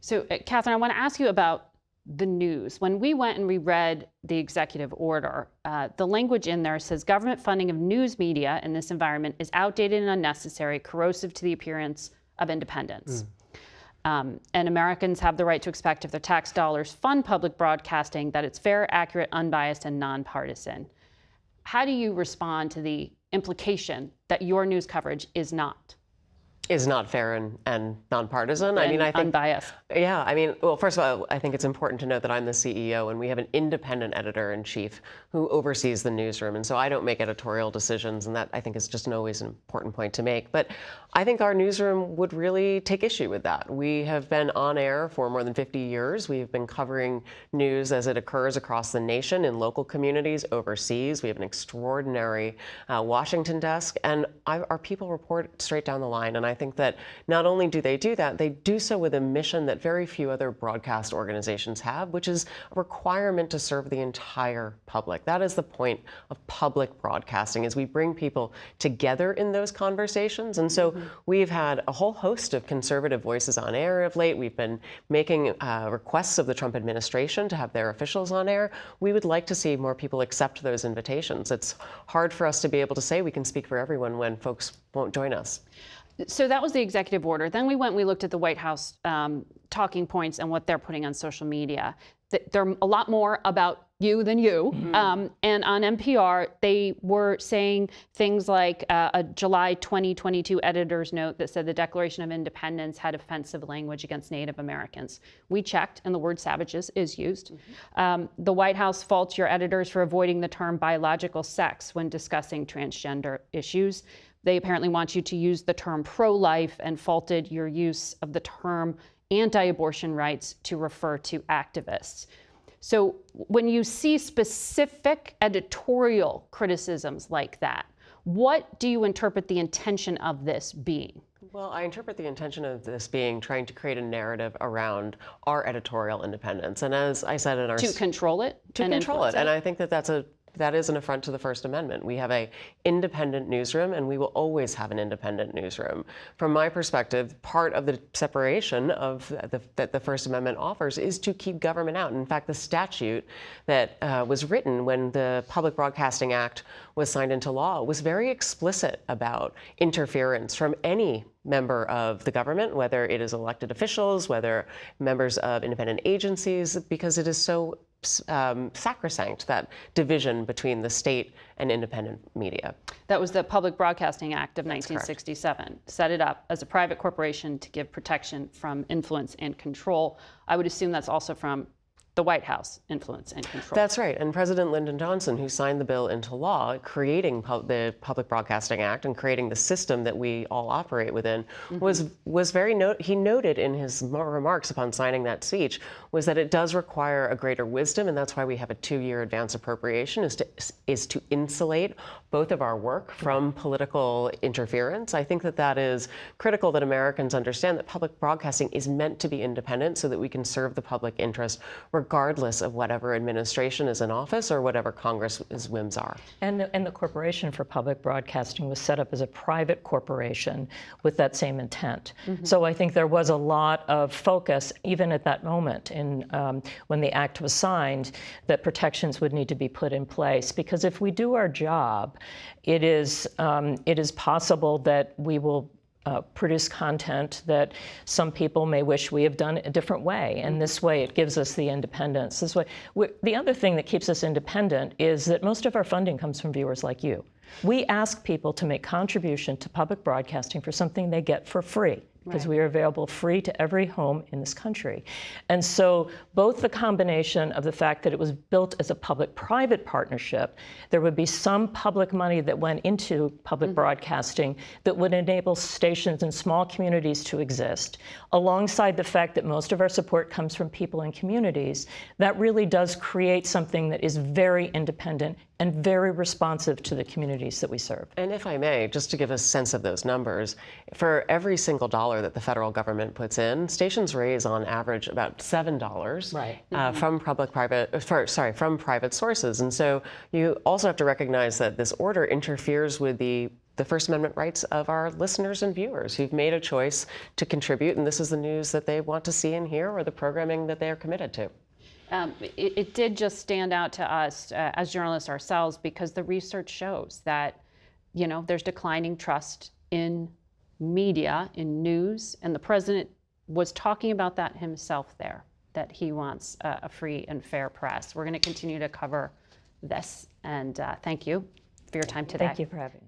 So, Katherine, I want to ask you about the news. When we went and we read the executive order, the language in there says government funding of news media in this environment is outdated and unnecessary, corrosive to the appearance of independence. And Americans have the right to expect if their tax dollars fund public broadcasting that it's fair, accurate, unbiased, and nonpartisan. How do you respond to the implication that your news coverage is not? Is not fair and nonpartisan. I mean, I think unbiased. Yeah, I mean, well, first of all, I think it's important to note that I'm the CEO and we have an independent editor-in-chief who oversees the newsroom, and so I don't make editorial decisions, and that I think is just always an important point to make. But I think our newsroom would really take issue with that. We have been on air for more than 50 years. We've been covering news as it occurs across the nation, in local communities, overseas. We have an extraordinary Washington desk, and our people report straight down the line. And I think that not only do they do that, they do so with a mission that very few other broadcast organizations have, which is a requirement to serve the entire public. That is the point of public broadcasting, is we bring people together in those conversations. And so we've had a whole host of conservative voices on air of late. We've been making requests of the Trump administration to have their officials on air. We would like to see more people accept those invitations. It's hard for us to be able to say we can speak for everyone when folks won't join us. So that was the executive order. Then we looked at the White House talking points and what they're putting on social media. They're a lot more about you than you. And on NPR, they were saying things like a July 2022 editor's note that said the Declaration of Independence had offensive language against Native Americans. We checked, and the word savages is used. The White House faults your editors for avoiding the term biological sex when discussing transgender issues. They apparently want you to use the term pro-life and faulted your use of the term anti-abortion rights to refer to activists. So when you see specific editorial criticisms like that, what do you interpret the intention of this being? Well, I interpret the intention of this being trying to create a narrative around our editorial independence. And as I said in our... To control it? To control it. And I think that that is an affront to the First Amendment. We have an independent newsroom, and we will always have an independent newsroom. From my perspective, part of the separation that the First Amendment offers is to keep government out. In fact, the statute that was written when the Public Broadcasting Act was signed into law was very explicit about interference from any member of the government, whether it is elected officials, whether members of independent agencies, because it is so sacrosanct, that division between the state and independent media. That was the Public Broadcasting Act of 1967. Set it up as a private corporation to give protection from influence and control. I would assume that's also from the White House, influence and control. That's right. And President Lyndon Johnson, who signed the bill into law, creating the Public Broadcasting Act and creating the system that we all operate within, was he noted in his remarks upon signing that speech, was that it does require a greater wisdom, and that's why we have a 2-year advance appropriation, is to insulate both of our work from political interference. I think that is critical, that Americans understand that public broadcasting is meant to be independent so that we can serve the public interest regardless of whatever administration is in office or whatever Congress's whims are. And the Corporation for Public Broadcasting was set up as a private corporation with that same intent. So I think there was a lot of focus, even at that moment, when the act was signed, that protections would need to be put in place. Because if we do our job, it is possible that we will produce content that some people may wish we have done a different way. And this way, it gives us the independence. This way, the other thing that keeps us independent is that most of our funding comes from viewers like you. We ask people to make contribution to public broadcasting for something they get for free, because we are available free to every home in this country. And so both the combination of the fact that it was built as a public-private partnership, there would be some public money that went into public broadcasting that would enable stations in small communities to exist, alongside the fact that most of our support comes from people in communities, that really does create something that is very independent and very responsive to the communities that we serve. And if I may, just to give a sense of those numbers, for every single dollar that the federal government puts in, stations raise on average about $7 from private sources. And so you also have to recognize that this order interferes with the the First Amendment rights of our listeners and viewers who've made a choice to contribute, and this is the news that they want to see and hear or the programming that they are committed to. It did just stand out to us as journalists ourselves because the research shows that, there's declining trust in media, in news, and the president was talking about that himself there, that he wants a free and fair press. We're going to continue to cover this, and thank you for your time today. Thank you for having us.